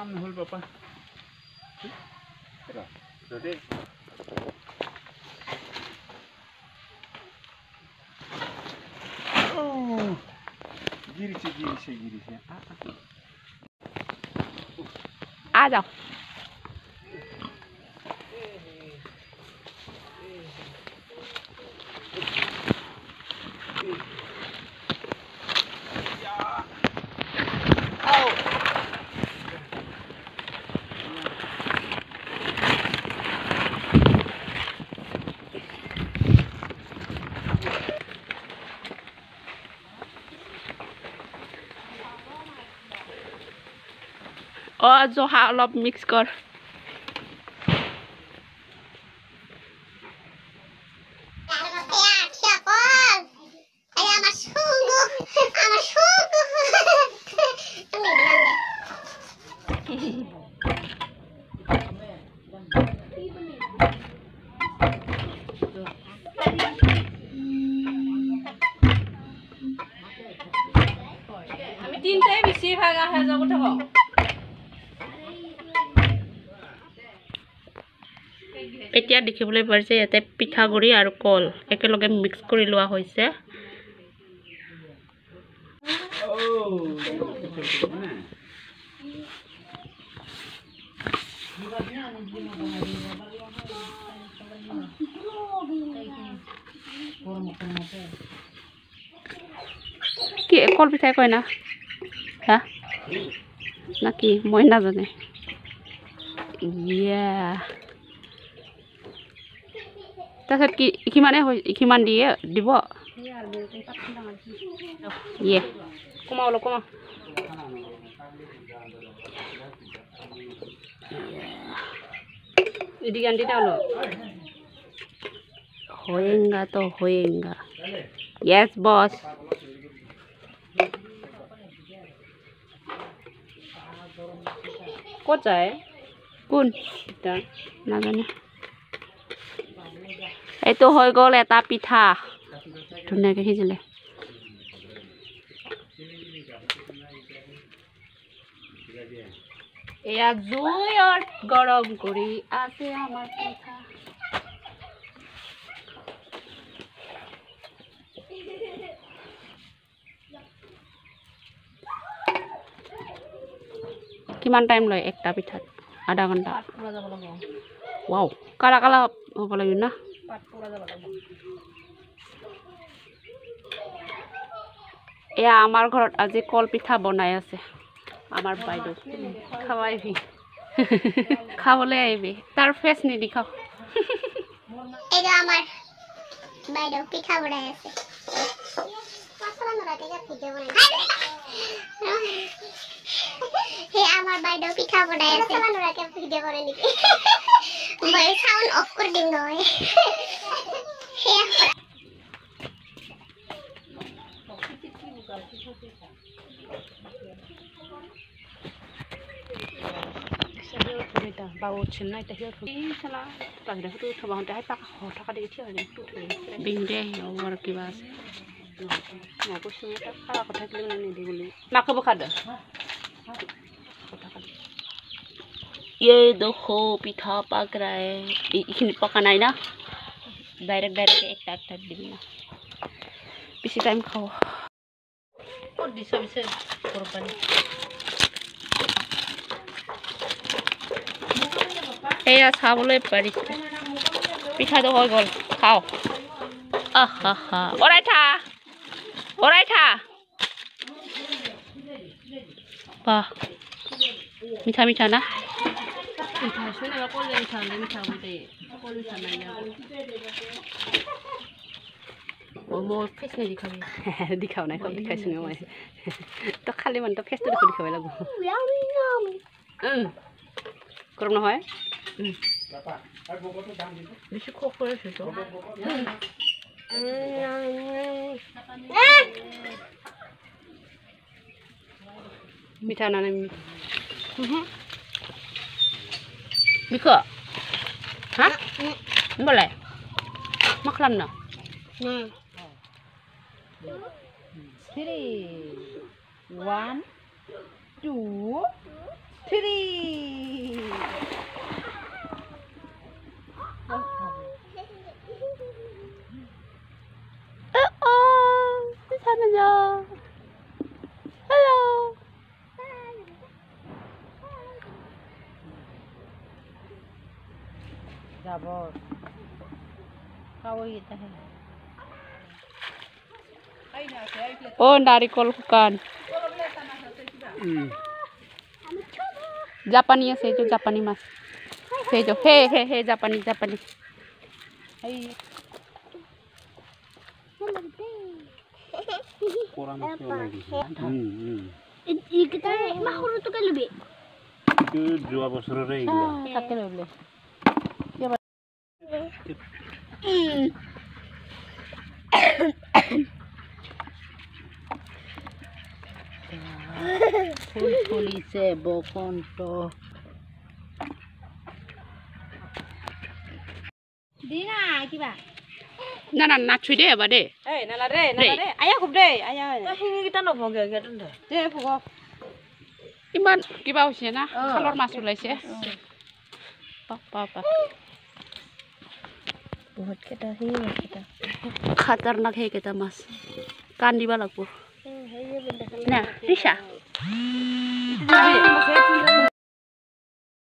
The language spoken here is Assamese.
কাম নহ'ল পাপা ৰদে गिरी आ जाओ और जो हालत मिक्स कर तीनटे बेছি ভাগ আহে যাব থাক এতিয়া দেখিবলৈ পাইছে ইয়াতে পিঠাগুৰি আৰু কল একেলগে মিক্স কৰি লোৱা হৈছে কি কল পিঠা কয় না হা নাকি মই নাজানে ইয়া তাৰপিছত কি কিমান দিয়ে দিব ইয়ে কমাও অলপ কমাও এদিকে আনটি তালো होएगा तो होएगा यस बॉस ক'ত যায় কোন এটা নাজানে এইটো হৈ গ'ল এটা পিঠা ধুনীয়াকৈ সিজিলে এয়া জুইত গৰম কৰি আছে আমাৰ পিঠা কিমান টাইম লয় একটা পিঠাত আধা ঘন্টা ওয়াও কালা কালা হ'ব লাগিব না এয়া আমাৰ ঘৰত আজি কল পিঠা বনাই আছে আমাৰ বাইদেউ খাৱাইবি খাবলৈ আহিবি তাৰ ফেচ নিদিখাও এটা আমার বাইদেউ পিঠা বনাই আছে হে আমার বাইদেউ পিঠা বনাই আছে নোরাকে ভিডিও করে নাকি মই সাউন্ড অফ করে দিন নয় হে বাবু চিন্না এটা হিও থুই চালা পাগড়া ফটো থবাহতে হাই পাক হঠাকা দি থিয় নে টু থৈ বিংদে ওর কিবা আছে মই কৈছো এটা খালা কথা কলি না নিদি বলি মাকে বখাদ ये देखो पिठा पक रहा है इखिनि पका নাই না डायरेक्ट একটা একটা দিবি না বেশি টাইম খাও और दिस बिसे कोरबानी এয়া খাবলৈ পাৰিছে পিঠাটো হৈ গ'ল খাও আহা ওৰাই থা বাহ মিঠা মিঠা না মিঠা শুনে কলে মিঠা বটে কলে মিঠা নাই ও মোৰ ফেচ নাই দিখাও নাই সব দেখাইছো মই তো খালি মান তো ফেচটো দেখো দেখাব লাগিব গৰম নহয় বেশি খোক করেছে তো মিঠা না Biko? Hah? Boleh? Makan no? Three, 1, 2, 괜찮아요. Hello. Jabor. Kau itu. Oh, narikol bukan. Japanese itu Japanese mas. Sejo, he Japanese. Kurang lagi. Kita mahur tu kan lebih. Itu 2 বছৰৰ এইগিলা Kaki lebih. Polisi bokonto. Dina, kiba. Na chui deh apa deh? Nala deh. Ayah kup deh, ayah. Ini kita nak pergi ke sana. Deh, pergi. Iman kiba usia na, kalor masuk lah sih. Apa. Buat kita sih, kita. Khatarnak hai kita mas. Kan di balakku. Nah, Risha.